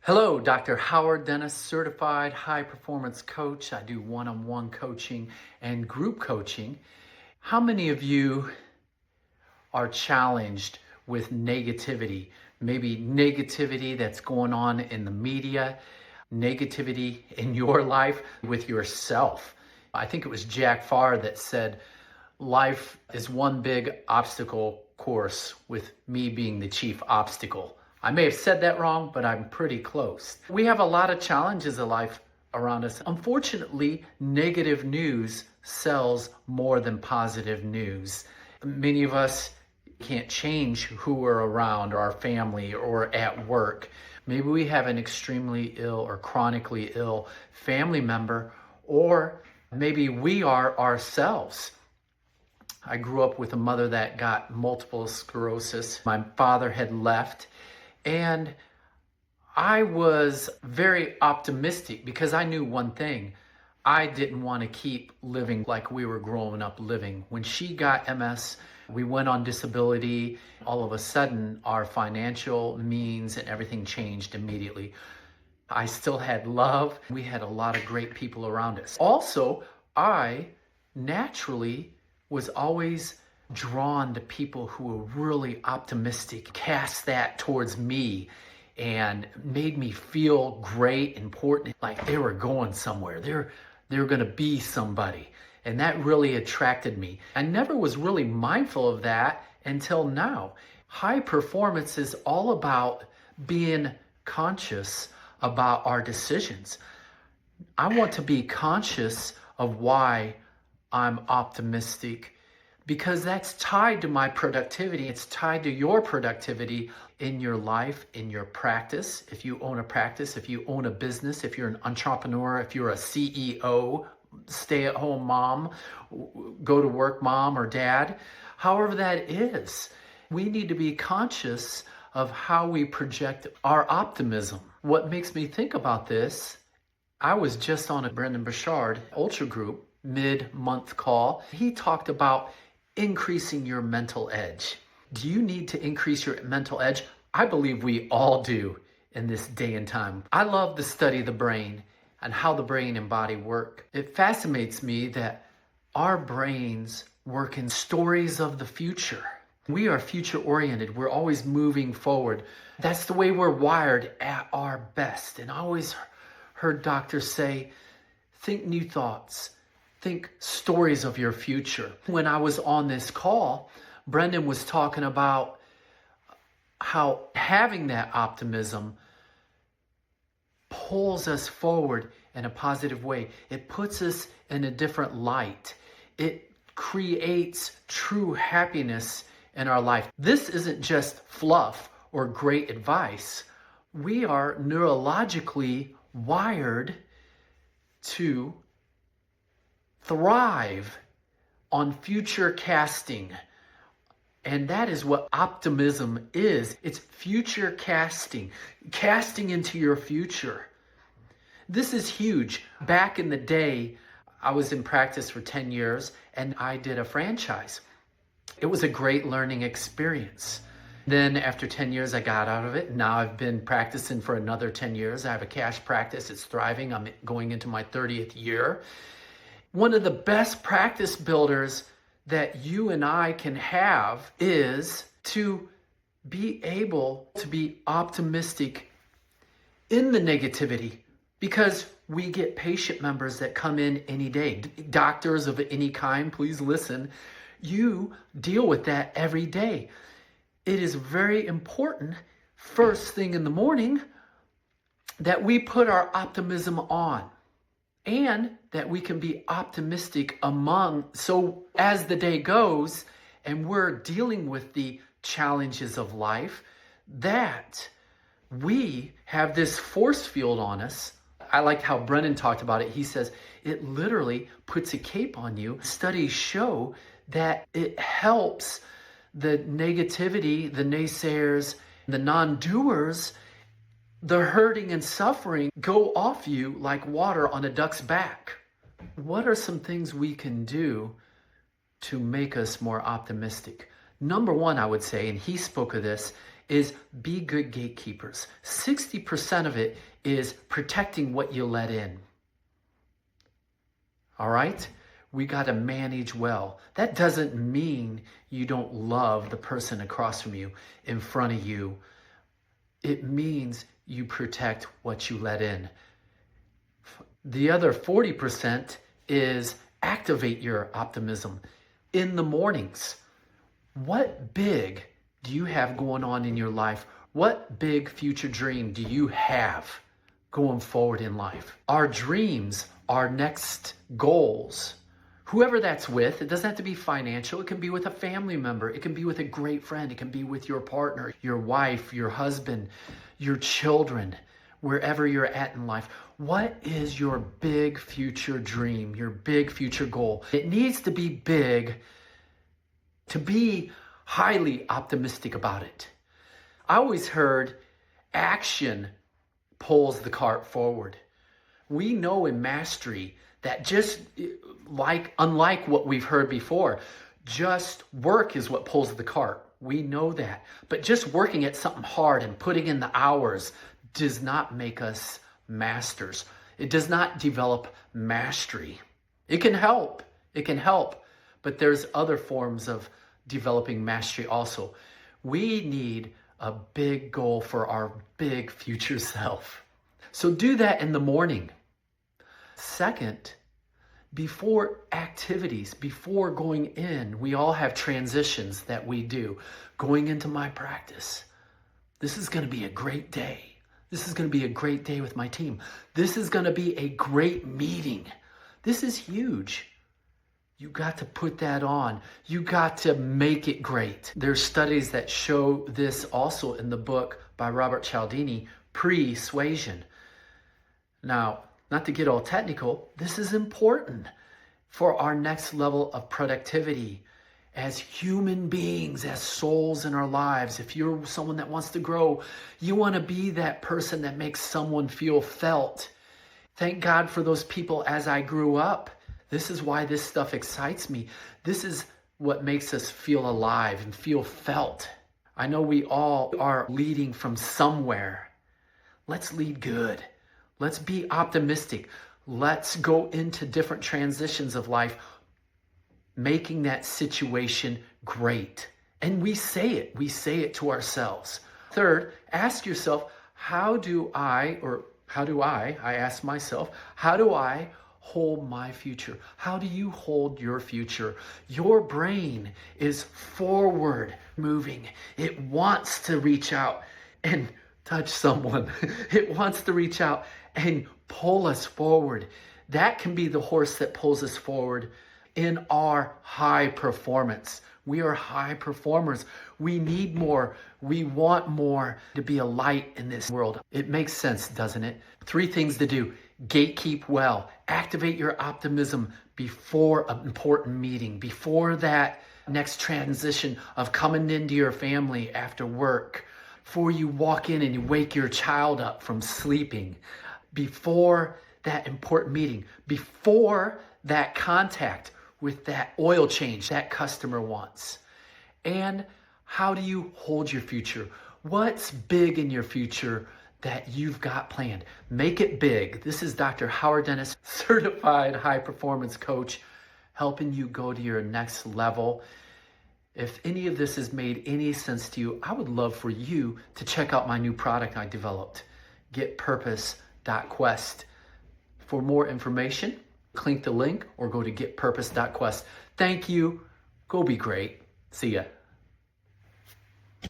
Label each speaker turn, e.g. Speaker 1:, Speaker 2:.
Speaker 1: Hello, Dr. Howard Dennis, certified high performance coach. I do one-on-one coaching and group coaching. How many of you are challenged with negativity? Maybe negativity that's going on in the media, negativity in your life with yourself. I think it was Jack Farr that said, life is one big obstacle course with me being the chief obstacle. I may have said that wrong, but I'm pretty close. We have a lot of challenges in life around us. Unfortunately, negative news sells more than positive news. Many of us can't change who we're around, or our family, or at work. Maybe we have an extremely ill or chronically ill family member, or maybe we are ourselves. I grew up with a mother that got multiple sclerosis. My father had left, and I was very optimistic because I knew one thing. I didn't want to keep living like we were growing up living. When she got MS, we went on disability. All of a sudden, our financial means and everything changed immediately. I still had love. We had a lot of great people around us. Also, I naturally was always drawn to people who were really optimistic, cast that towards me and made me feel great, important, like they were going somewhere. They were going to be somebody. And that really attracted me. I never was really mindful of that until now. High performance is all about being conscious about our decisions. I want to be conscious of why I'm optimistic, because that's tied to my productivity. It's tied to your productivity in your life, in your practice. If you own a practice, if you own a business, if you're an entrepreneur, if you're a CEO, stay-at-home mom, go to work mom or dad, however that is, we need to be conscious of how we project our optimism. What makes me think about this, I was just on a Brendan Burchard Ultra Group mid-month call. He talked about increasing your mental edge. Do you need to increase your mental edge? I believe we all do in this day and time. I love to study the brain and how the brain and body work. It fascinates me that our brains work in stories of the future. We are future oriented. We're always moving forward. That's the way we're wired at our best. And I always heard doctors say, think new thoughts. Think stories of your future. When I was on this call, Brendan was talking about how having that optimism pulls us forward in a positive way. It puts us in a different light. It creates true happiness in our life. This isn't just fluff or great advice. We are neurologically wired to thrive on future casting. And that is what optimism is. It's future casting, casting into your future. This is huge. Back in the day, I was in practice for 10 years and I did a franchise. It was a great learning experience. Then after 10 years, I got out of it. Now I've been practicing for another 10 years. I have a cash practice. It's thriving. I'm going into my 30th year. One of the best practice builders that you and I can have is to be able to be optimistic in the negativity, because we get patient members that come in any day. Doctors of any kind, please listen. You deal with that every day. It is very important, first thing in the morning, that we put our optimism on. And that we can be optimistic so as the day goes and we're dealing with the challenges of life, that we have this force field on us. I like how Brennan talked about it. He says it literally puts a cape on you. Studies show that it helps the negativity, the naysayers, the non-doers, the hurting and suffering go off you like water on a duck's back. What are some things we can do to make us more optimistic? Number one, I would say, and he spoke of this, is be good gatekeepers. 60% of it is protecting what you let in. All right? We got to manage well. That doesn't mean you don't love the person across from you, in front of you. It means you protect what you let in. The other 40% is activate your optimism in the mornings. What big do you have going on in your life? What big future dream do you have going forward in life? Our dreams, our next goals, whoever that's with, it doesn't have to be financial. It can be with a family member. It can be with a great friend. It can be with your partner, your wife, your husband, your children, wherever you're at in life. What is your big future dream, your big future goal? It needs to be big to be highly optimistic about it. I always heard action pulls the cart forward. We know in mastery that just unlike what we've heard before, just work is what pulls the cart. We know that. But just working at something hard and putting in the hours does not make us masters. It does not develop mastery. It can help. But there's other forms of developing mastery also. We need a big goal for our big future self. So do that in the morning. Second, before activities, before going in, we all have transitions that we do. Going into my practice, this is going to be a great day. This is going to be a great day with my team. This is going to be a great meeting. This is huge. You got to put that on. You got to make it great. There's studies that show this also in the book by Robert Cialdini, Persuasion. Now, not to get all technical, this is important for our next level of productivity as human beings, as souls in our lives. If you're someone that wants to grow, you want to be that person that makes someone feel felt. Thank God for those people as I grew up. This is why this stuff excites me. This is what makes us feel alive and feel felt. I know we all are leading from somewhere. Let's lead good. Let's be optimistic. Let's go into different transitions of life, making that situation great. And we say it to ourselves. Third, ask yourself, how do I ask myself, how do I hold my future? How do you hold your future? Your brain is forward moving. It wants to reach out and touch someone. It wants to reach out and pull us forward. That can be the horse that pulls us forward in our high performance. We are high performers. We need more. We want more to be a light in this world. It makes sense, doesn't it? 3 things to do. Gatekeep well. Activate your optimism before an important meeting, before that next transition of coming into your family after work, before you walk in and you wake your child up from sleeping, before that important meeting, before that contact with that oil change that customer wants. And how do you hold your future? What's big in your future that you've got planned? Make it big. This is Dr. Howard Dennis, certified high performance coach, helping you go to your next level. If any of this has made any sense to you, I would love for you to check out my new product I developed, getpurpose.quest. For more information, click the link or go to getpurpose.quest. Thank you. Go be great. See ya.